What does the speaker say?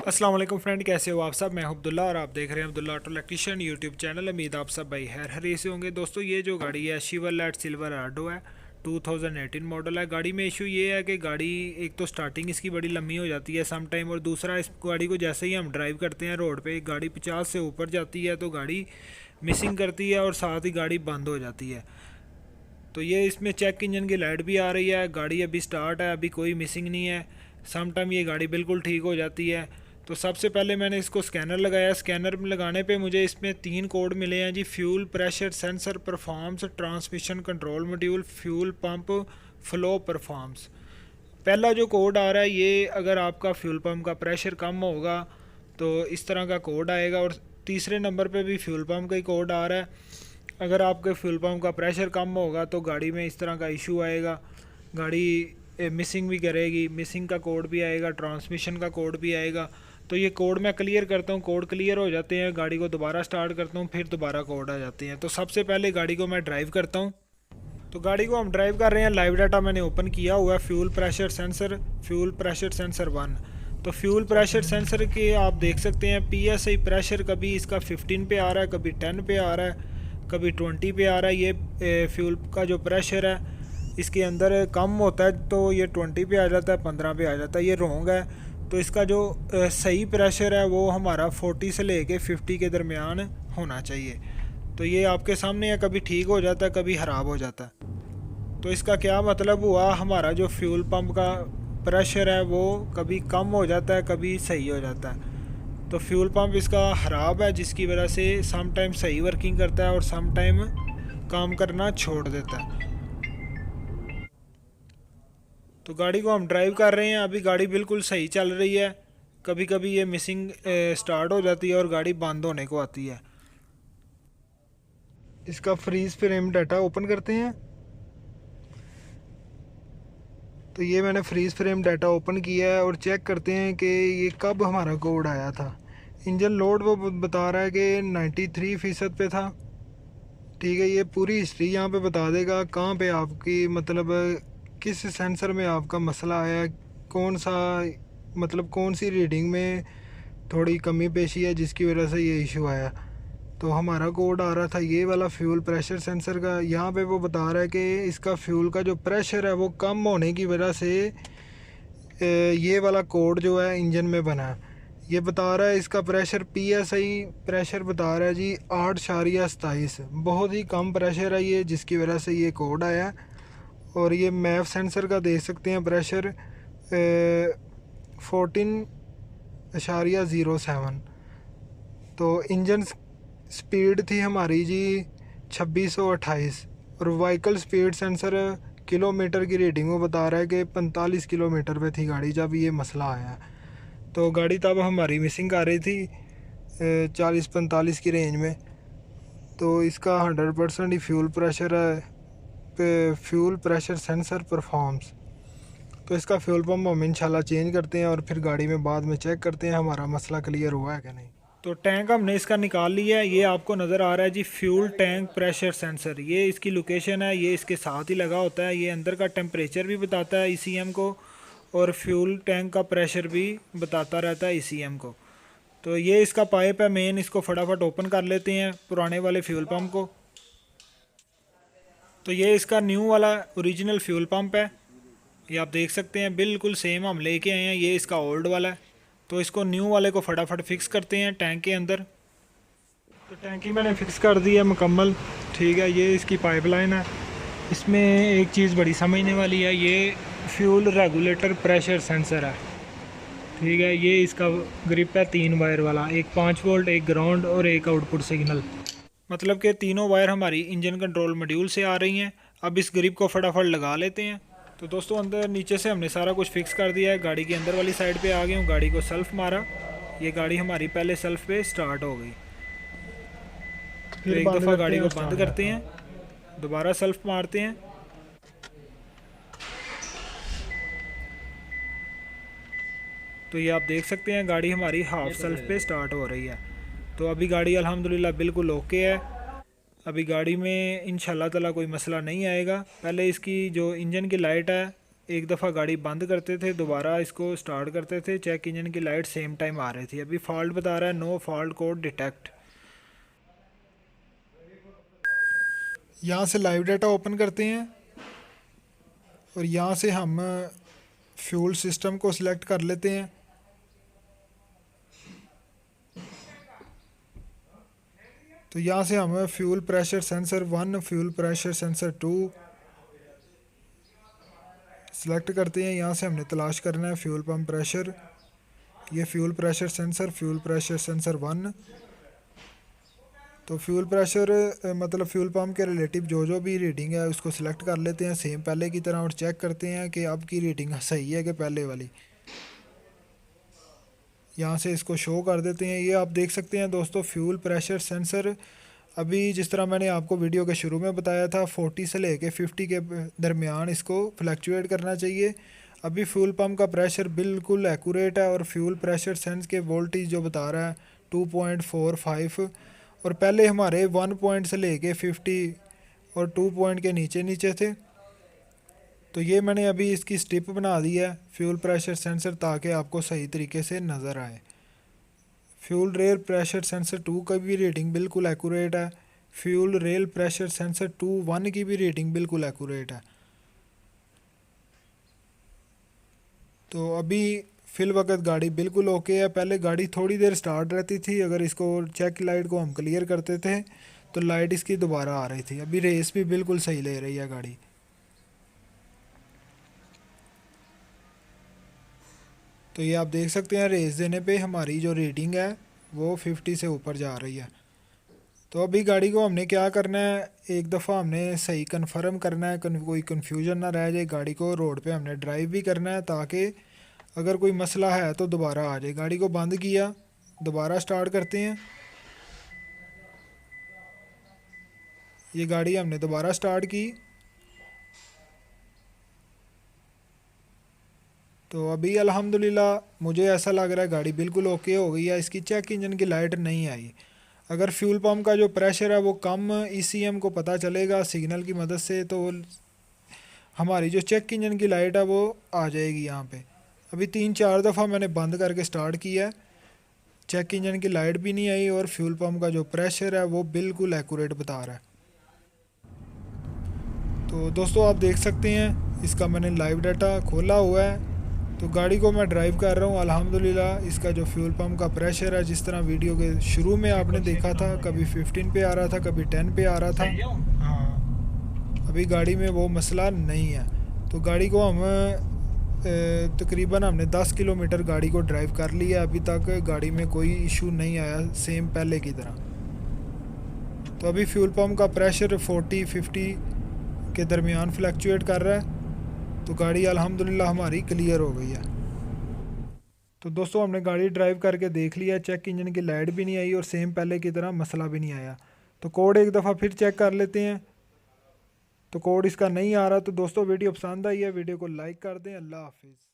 अस्सलाम वालेकुम फ्रेंड, कैसे हो आप सब। मैं हूं अब्दुल्ला और आप देख रहे हैं Abdullah auto electrician YouTube channel. उम्मीद आप सब भाई हरी से होंगे। दोस्तों ये जो गाड़ी है शिवरलेट सिल्वर आर्डो है, 2018 मॉडल है। गाड़ी में इशू ये है कि गाड़ी एक तो स्टार्टिंग इसकी बड़ी लंबी हो जाती है सम टाइम, और दूसरा इस गाड़ी को जैसे ही हम ड्राइव करते हैं रोड पे, गाड़ी 50 से ऊपर जाती है तो गाड़ी मिसिंग करती है और साथ ही गाड़ी बंद हो जाती है। तो ये इसमें चेक इंजन की लाइट भी आ रही है, गाड़ी अभी स्टार्ट है, अभी कोई मिसिंग नहीं है। सम टाइम ये गाड़ी बिल्कुल ठीक हो जाती है। तो सबसे पहले मैंने इसको स्कैनर लगाया। स्कैनर लगाने पे मुझे इसमें 3 कोड मिले हैं जी: fuel pressure sensor performs, transmission control module, fuel pump flow performs. पहला जो कोड आ रहा है, ये अगर आपका फ्यूल पंप का प्रेशर कम होगा तो इस तरह का कोड आएगा, और तीसरे नंबर पे भी फ्यूल पंप का ही कोड आ रहा है। अगर आपके फ्यूल पंप का प्रेशर कम होगा तो गाड़ी में इस तरह का इशू आएगा, गाड़ी मिसिंग भी करेगी, मिसिंग का कोड भी आएगा, ट्रांसमिशन का कोड भी आएगा। तो ये कोड मैं क्लियर करता हूँ, कोड क्लियर हो जाते हैं, गाड़ी को दोबारा स्टार्ट करता हूँ, फिर दोबारा कोड आ जाते हैं। तो सबसे पहले गाड़ी को मैं ड्राइव करता हूँ। तो गाड़ी को हम ड्राइव कर रहे हैं, लाइव डाटा मैंने ओपन किया हुआ है। Fuel pressure sensor, fuel pressure sensor 1। तो फ्यूल प्रेशर सेंसर के आप देख सकते हैं PSI प्रेशर कभी इसका 15 पे आ रहा है, कभी 10 पे आ रहा है, कभी 20 पे आ रहा है। ये फ्यूल का जो प्रेशर है इसके अंदर कम होता है तो ये 20 पे आ जाता है, 15 पे आ जाता है, ये रॉन्ग है। तो इसका जो सही प्रेशर है वो हमारा 40 से लेके 50 के दरमियान होना चाहिए। तो ये आपके सामने है, कभी ठीक हो जाता है, कभी ख़राब हो जाता है। तो इसका क्या मतलब हुआ, हमारा जो फ्यूल पंप का प्रेशर है वो कभी कम हो जाता है, कभी सही हो जाता है। तो फ्यूल पंप इसका ख़राब है, जिसकी वजह से सम टाइम सही वर्किंग करता है और सम टाइम काम करना छोड़ देता है। तो गाड़ी को हम ड्राइव कर रहे हैं, अभी गाड़ी बिल्कुल सही चल रही है। कभी कभी ये मिसिंग स्टार्ट हो जाती है और गाड़ी बंद होने को आती है। इसका फ्रीज फ्रेम डाटा ओपन करते हैं। तो ये मैंने फ्रीज फ्रेम डाटा ओपन किया है और चेक करते हैं कि ये कब हमारा कोड आया था। इंजन लोड वो बता रहा है कि 93% पे था। ठीक है, ये पूरी हिस्ट्री यहाँ पे बता देगा कहाँ पे आपकी मतलब किस सेंसर में आपका मसला आया, कौन सा मतलब कौन सी रीडिंग में थोड़ी कमी पेशी है जिसकी वजह से ये इशू आया। तो हमारा कोड आ रहा था ये वाला फ्यूल प्रेशर सेंसर का। यहाँ पे वो बता रहा है कि इसका फ्यूल का जो प्रेशर है वो कम होने की वजह से ये वाला कोड जो है इंजन में बना है। ये बता रहा है इसका प्रेशर PSI प्रेशर बता रहा है जी 8.27, बहुत ही कम प्रेशर है ये, जिसकी वजह से ये कोड आया है। और ये मैफ सेंसर का देख सकते हैं प्रेशर 14.07। तो इंजन स्पीड थी हमारी जी 2628, और व्हीकल स्पीड सेंसर किलोमीटर की रीडिंग वो बता रहा है कि 45 किलोमीटर पे थी गाड़ी जब ये मसला आया। तो गाड़ी तब हमारी मिसिंग आ रही थी 40-45 की रेंज में। तो इसका 100% ही फ्यूल प्रेशर है, फ्यूल प्रेशर सेंसर परफॉर्म्स। तो इसका फ्यूल पम्प हम इंशाल्लाह चेंज करते हैं और फिर गाड़ी में बाद में चेक करते हैं हमारा मसला क्लियर हुआ है कि नहीं। तो टैंक हमने इसका निकाल लिया है, ये आपको नज़र आ रहा है जी फ्यूल टैंक प्रेशर सेंसर। ये इसकी लोकेशन है, ये इसके साथ ही लगा होता है। ये अंदर का टेम्परेचर भी बताता है ECM को, और फ्यूल टैंक का प्रेशर भी बताता रहता है ECM को। तो ये इसका पाइप है मेन, इसको फटाफट ओपन कर लेते हैं पुराने वाले फ्यूल पम्प को। तो ये इसका न्यू वाला ओरिजिनल फ्यूल पंप है, ये आप देख सकते हैं बिल्कुल सेम हम लेके आए हैं। ये इसका ओल्ड वाला है। तो इसको न्यू वाले को फटाफट फिक्स करते हैं टैंक के अंदर। तो टैंकी मैंने फिक्स कर दी है मुकम्मल। ठीक है, ये इसकी पाइपलाइन है। इसमें एक चीज़ बड़ी समझने वाली है, ये फ्यूल रेगुलेटर प्रेशर सेंसर है। ठीक है, ये इसका ग्रिप है 3 वायर वाला, एक 5 वोल्ट, एक ग्राउंड और एक आउटपुट सिग्नल। मतलब कि तीनों वायर हमारी इंजन कंट्रोल मॉड्यूल से आ रही हैं। अब इस ग्रिप को फटाफट लगा लेते हैं। तो दोस्तों अंदर नीचे से हमने सारा कुछ फिक्स कर दिया है। गाड़ी के अंदर वाली साइड पे आ गए हूँ, गाड़ी को सेल्फ मारा, ये गाड़ी हमारी पहले सेल्फ पे स्टार्ट हो गई। तो एक दफ़ा गाड़ी को बंद करते हैं, दोबारा सेल्फ मारते हैं। तो ये आप देख सकते हैं गाड़ी हमारी हाफ सेल्फ पे स्टार्ट हो रही है। तो अभी गाड़ी अल्हम्दुलिल्लाह बिल्कुल ओके है। अभी गाड़ी में इंशाल्लाह ताला कोई मसला नहीं आएगा। पहले इसकी जो इंजन की लाइट है एक दफ़ा गाड़ी बंद करते थे, दोबारा इसको स्टार्ट करते थे, चेक इंजन की लाइट सेम टाइम आ रही थी। अभी फॉल्ट बता रहा है, नो फॉल्ट कोड डिटेक्ट। यहाँ से लाइव डाटा ओपन करते हैं और यहाँ से हम फ्यूल सिस्टम को सिलेक्ट कर लेते हैं। तो यहाँ से हम fuel pressure sensor 1, fuel pressure sensor 2 select करते हैं। यहाँ से हमने तलाश करना है फ्यूल पम्प प्रेशर, ये फ्यूल प्रेशर सेंसर 1। तो फ्यूल प्रेशर मतलब फ्यूल पम्प के रिलेटिव जो भी रीडिंग है उसको सिलेक्ट कर लेते हैं सेम पहले की तरह और चेक करते हैं कि अब की रीडिंग सही है कि पहले वाली। यहाँ से इसको शो कर देते हैं। ये आप देख सकते हैं दोस्तों, फ्यूल प्रेशर सेंसर अभी जिस तरह मैंने आपको वीडियो के शुरू में बताया था 40 से लेके 50 के दरमियान इसको फ्लक्चुएट करना चाहिए। अभी फ्यूल पम्प का प्रेशर बिल्कुल एक्यूरेट है और फ्यूल प्रेशर सेंस के वोल्टेज जो बता रहा है 2.45 और पहले हमारे 1 पॉइंट से लेके 50 और 2 पॉइंट के नीचे नीचे थे। तो ये मैंने अभी इसकी स्ट्रिप बना दी है फ्यूल प्रेशर सेंसर ताकि आपको सही तरीके से नज़र आए। फ्यूल रेल प्रेशर सेंसर 2 का भी रीडिंग बिल्कुल एक्यूरेट है। फ्यूल रेल प्रेशर सेंसर 1 की भी रीडिंग बिल्कुल एक्यूरेट है। तो अभी फिल वक्त गाड़ी बिल्कुल ओके है। पहले गाड़ी थोड़ी देर स्टार्ट रहती थी, अगर इसको चेक लाइट को हम क्लियर करते थे तो लाइट इसकी दोबारा आ रही थी। अभी रेस भी बिल्कुल सही ले रही है गाड़ी। तो ये आप देख सकते हैं रेस देने पे हमारी जो रीडिंग है वो 50 से ऊपर जा रही है। तो अभी गाड़ी को हमने क्या करना है, एक दफ़ा हमने सही कन्फर्म करना है, कोई कन्फ्यूजन ना रह जाए। गाड़ी को रोड पे हमने ड्राइव भी करना है ताकि अगर कोई मसला है तो दोबारा आ जाए। गाड़ी को बंद किया, दोबारा स्टार्ट करते हैं। ये गाड़ी हमने दोबारा स्टार्ट की। तो अभी अल्हम्दुलिल्लाह मुझे ऐसा लग रहा है गाड़ी बिल्कुल ओके हो गई है। इसकी चेक इंजन की लाइट नहीं आई। अगर फ्यूल पम्प का जो प्रेशर है वो कम ईसीएम को पता चलेगा सिग्नल की मदद से, तो हमारी जो चेक इंजन की लाइट है वो आ जाएगी यहाँ पे। अभी 3-4 दफ़ा मैंने बंद करके स्टार्ट किया है, चेक इंजन की लाइट भी नहीं आई और फ्यूल पम्प का जो प्रेशर है वो बिल्कुल एक्यूरेट बता रहा है। तो दोस्तों आप देख सकते हैं इसका मैंने लाइव डाटा खोला हुआ है। तो गाड़ी को मैं ड्राइव कर रहा हूँ। अल्हम्दुलिल्लाह इसका जो फ्यूल पम्प का प्रेशर है, जिस तरह वीडियो के शुरू में आपने देखा था, कभी 15 पे आ रहा था, कभी 10 पे आ रहा था। हाँ, अभी गाड़ी में वो मसला नहीं है। तो गाड़ी को हम तकरीबन हमने 10 किलोमीटर गाड़ी को ड्राइव कर लिया। अभी तक गाड़ी में कोई इशू नहीं आया सेम पहले की तरह। तो अभी फ्यूल पम्प का प्रेशर 40-50 के दरमियान फ्लक्चुएट कर रहा है। तो गाड़ी अल्हम्दुलिल्लाह हमारी क्लियर हो गई है। तो दोस्तों हमने गाड़ी ड्राइव करके देख लिया, चेक इंजन की लाइट भी नहीं आई और सेम पहले की तरह मसला भी नहीं आया। तो कोड एक दफ़ा फिर चेक कर लेते हैं। तो कोड इसका नहीं आ रहा। तो दोस्तों वीडियो पसंद आई है, वीडियो को लाइक कर दें। अल्लाह हाफिज़।